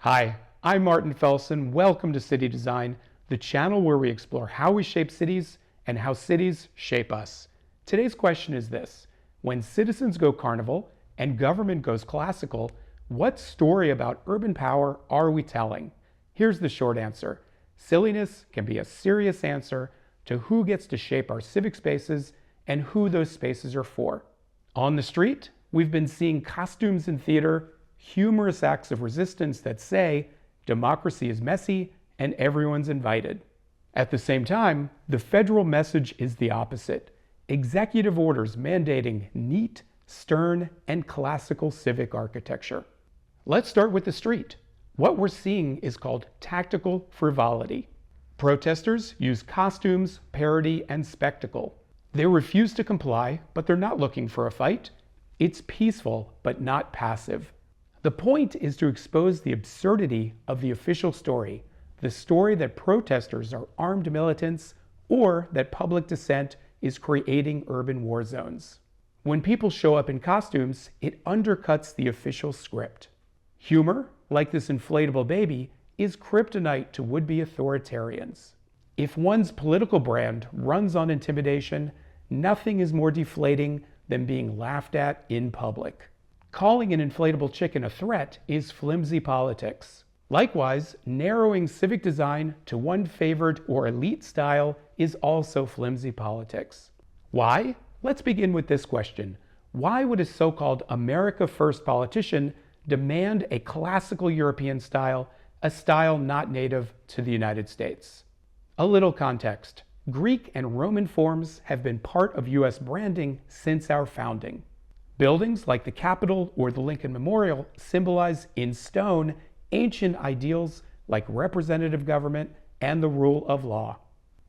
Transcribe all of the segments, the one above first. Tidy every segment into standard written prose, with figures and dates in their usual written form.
Hi, I'm Martin Felsen. Welcome to City Design, the channel where we explore how we shape cities and how cities shape us. Today's question is this: when citizens go carnival and government goes classical, what story about urban power are we telling? Here's the short answer. Silliness can be a serious answer to who gets to shape our civic spaces and who those spaces are for. On the street, we've been seeing costumes in theater, humorous acts of resistance that say democracy is messy and everyone's invited. At the same time, the federal message is the opposite. Executive orders mandating neat, stern, and classical civic architecture. Let's start with the street. What we're seeing is called tactical frivolity. Protesters use costumes, parody, and spectacle. They refuse to comply, but they're not looking for a fight. It's peaceful, but not passive. The point is to expose the absurdity of the official story, the story that protesters are armed militants or that public dissent is creating urban war zones. When people show up in costumes, it undercuts the official script. Humor, like this inflatable baby, is kryptonite to would-be authoritarians. If one's political brand runs on intimidation, nothing is more deflating than being laughed at in public. Calling an inflatable chicken a threat is flimsy politics. Likewise, narrowing civic design to one favored or elite style is also flimsy politics. Why? Let's begin with this question. Why would a so-called America First politician demand a classical European style, a style not native to the United States? A little context. Greek and Roman forms have been part of U.S. branding since our founding. Buildings like the Capitol or the Lincoln Memorial symbolize in stone ancient ideals like representative government and the rule of law.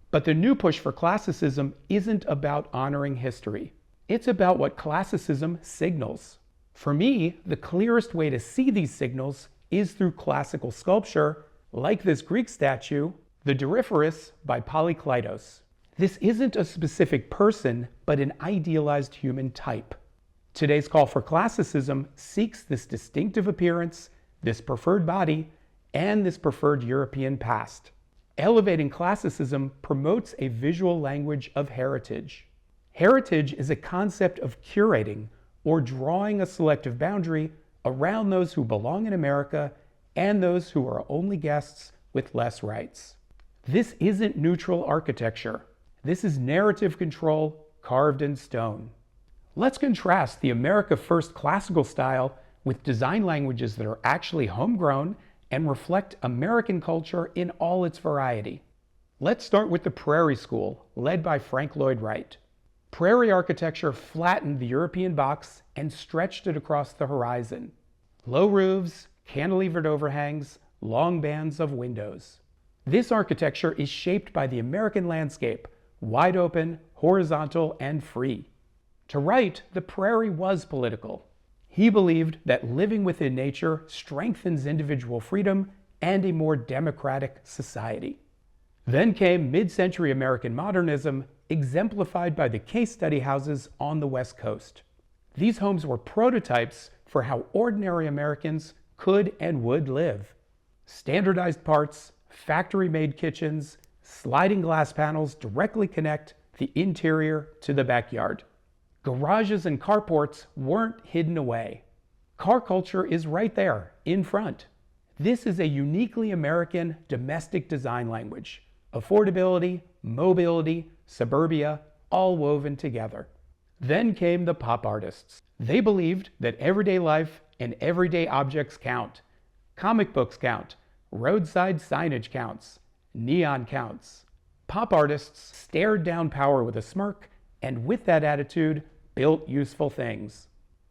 But the new push for classicism isn't about honoring history. It's about what classicism signals. For me, the clearest way to see these signals is through classical sculpture, like this Greek statue, the Doryphoros by Polykleitos. This isn't a specific person, but an idealized human type. Today's call for classicism seeks this distinctive appearance, this preferred body, and this preferred European past. Elevating classicism promotes a visual language of heritage. Heritage is a concept of curating or drawing a selective boundary around those who belong in America and those who are only guests with less rights. This isn't neutral architecture. This is narrative control carved in stone. Let's contrast the America First classical style with design languages that are actually homegrown and reflect American culture in all its variety. Let's start with the Prairie School, led by Frank Lloyd Wright. Prairie architecture flattened the European box and stretched it across the horizon. Low roofs, cantilevered overhangs, long bands of windows. This architecture is shaped by the American landscape, wide open, horizontal, and free. To Wright, the prairie was political. He believed that living within nature strengthens individual freedom and a more democratic society. Then came mid-century American modernism, exemplified by the case study houses on the West Coast. These homes were prototypes for how ordinary Americans could and would live. Standardized parts, factory-made kitchens, sliding glass panels directly connect the interior to the backyard. Garages and carports weren't hidden away. Car culture is right there, in front. This is a uniquely American domestic design language. Affordability, mobility, suburbia, all woven together. Then came the pop artists. They believed that everyday life and everyday objects count. Comic books count. Roadside signage counts. Neon counts. Pop artists stared down power with a smirk, and with that attitude, built useful things.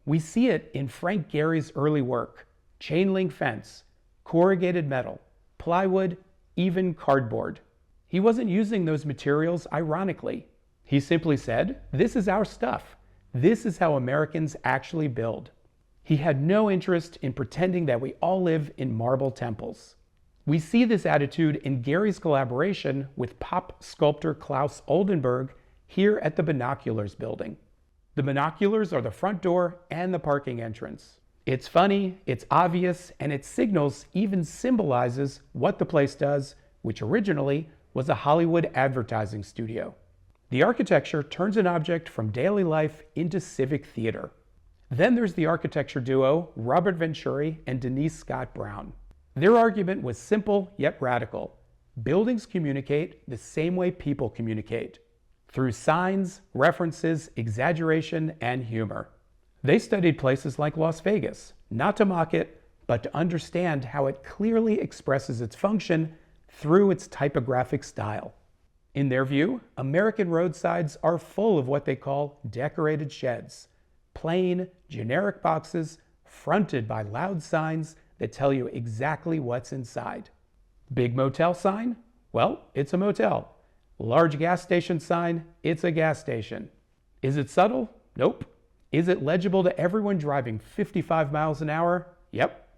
We see it in Frank Gehry's early work: chain link fence, corrugated metal, plywood, even cardboard. He wasn't using those materials ironically. He simply said, "This is our stuff. This is how Americans actually build." He had no interest in pretending that we all live in marble temples. We see this attitude in Gehry's collaboration with pop sculptor Claes Oldenburg here at the Binoculars building. The binoculars are the front door and the parking entrance. It's funny, it's obvious, and it signals, even symbolizes, what the place does, which originally was a Hollywood advertising studio. The architecture turns an object from daily life into civic theater. Then there's the architecture duo Robert Venturi and Denise Scott Brown. Their argument was simple yet radical. Buildings communicate the same way people communicate, through signs, references, exaggeration, and humor. They studied places like Las Vegas, not to mock it, but to understand how it clearly expresses its function through its typographic style. In their view, American roadsides are full of what they call decorated sheds, plain, generic boxes fronted by loud signs that tell you exactly what's inside. Big motel sign? Well, it's a motel. Large gas station sign? It's a gas station. Is it subtle? Nope. Is it legible to everyone driving 55 miles an hour? Yep.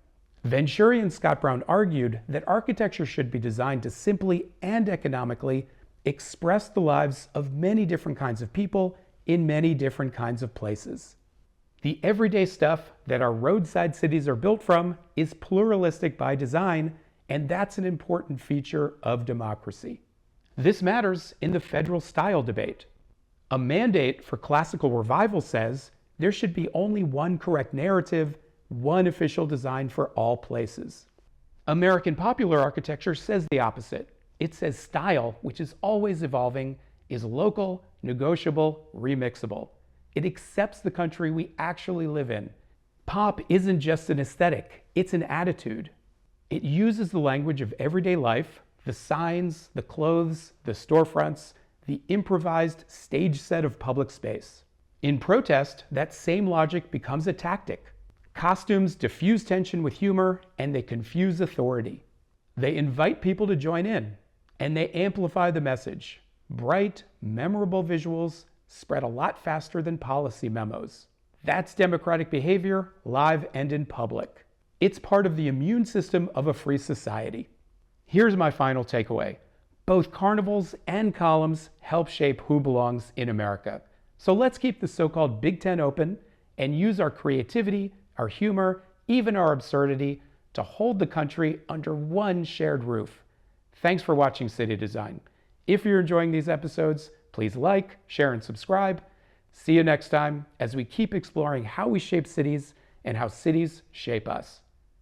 Venturi and Scott Brown argued that architecture should be designed to simply and economically express the lives of many different kinds of people in many different kinds of places. The everyday stuff that our roadside cities are built from is pluralistic by design, and that's an important feature of democracy. This matters in the federal style debate. A mandate for classical revival says there should be only one correct narrative, one official design for all places. American popular architecture says the opposite. It says style, which is always evolving, is local, negotiable, remixable. It accepts the country we actually live in. Pop isn't just an aesthetic, it's an attitude. It uses the language of everyday life, the signs, the clothes, the storefronts, the improvised stage set of public space. In protest, that same logic becomes a tactic. Costumes diffuse tension with humor, and they confuse authority. They invite people to join in, and they amplify the message. Bright, memorable visuals spread a lot faster than policy memos. That's democratic behavior, live and in public. It's part of the immune system of a free society. Here's my final takeaway. Both carnivals and columns help shape who belongs in America. So let's keep the so-called Big Ten open and use our creativity, our humor, even our absurdity to hold the country under one shared roof. Thanks for watching City Design. If you're enjoying these episodes, please like, share, and subscribe. See you next time as we keep exploring how we shape cities and how cities shape us.